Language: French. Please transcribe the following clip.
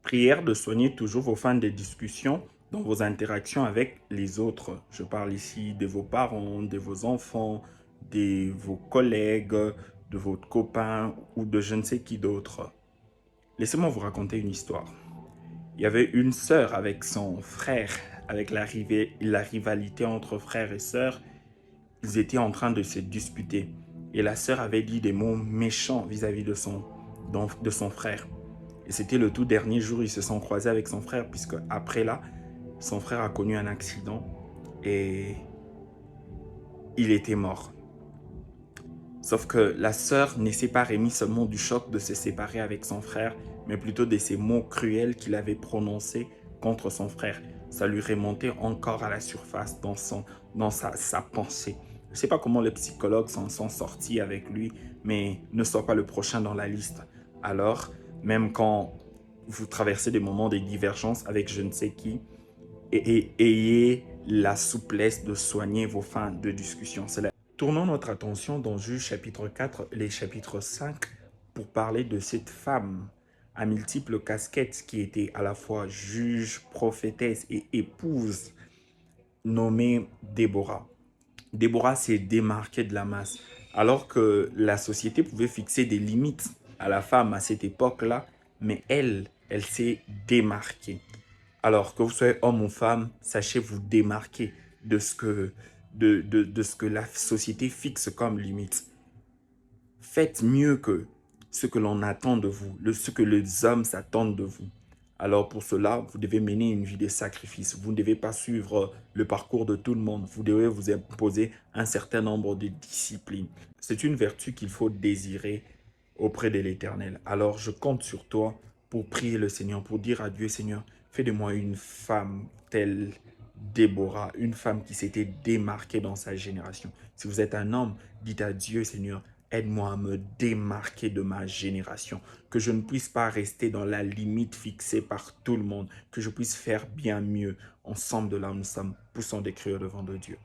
Prière de soigner toujours vos fins de discussion dans vos interactions avec les autres. Je parle ici de vos parents, de vos enfants, de vos collègues, de votre copain ou de je ne sais qui d'autre. Laissez-moi vous raconter une histoire. Il y avait une sœur avec son frère, avec la rivalité entre frères et sœurs. Ils étaient en train de se disputer. Et la sœur avait dit des mots méchants vis-à-vis de son frère. Et c'était le tout dernier jour où ils se sont croisés avec son frère, puisque après là, son frère a connu un accident et il était mort. Sauf que la sœur ne s'est pas remis seulement du choc de se séparer avec son frère, mais plutôt de ces mots cruels qu'il avait prononcés contre son frère. Ça lui remontait encore à la surface dans sa pensée. Je ne sais pas comment les psychologues s'en sont sortis avec lui, mais ne sois pas le prochain dans la liste. Alors, même quand vous traversez des moments de divergence avec je ne sais qui, ayez la souplesse de soigner vos fins de discussion. Tournons notre attention dans Juge chapitre 4 et chapitre 5 pour parler de cette femme à multiples casquettes qui était à la fois juge, prophétesse et épouse nommée Déborah. Déborah s'est démarquée de la masse alors que la société pouvait fixer des limites à la femme à cette époque-là, mais elle s'est démarquée. Alors que vous soyez homme ou femme, sachez vous démarquer de ce que la société fixe comme limite. Faites mieux que ce que l'on attend de vous, ce que les hommes s'attendent de vous. Alors pour cela, vous devez mener une vie de sacrifice. Vous ne devez pas suivre le parcours de tout le monde. Vous devez vous imposer un certain nombre de disciplines. C'est une vertu qu'il faut désirer auprès de l'Éternel. Alors je compte sur toi pour prier le Seigneur, pour dire à Dieu, Seigneur, fais de moi une femme telle Déborah, une femme qui s'était démarquée dans sa génération. Si vous êtes un homme, dites à Dieu, Seigneur, aide-moi à me démarquer de ma génération, que je ne puisse pas rester dans la limite fixée par tout le monde, que je puisse faire bien mieux. Ensemble de là, nous sommes poussons des cris au devant de Dieu.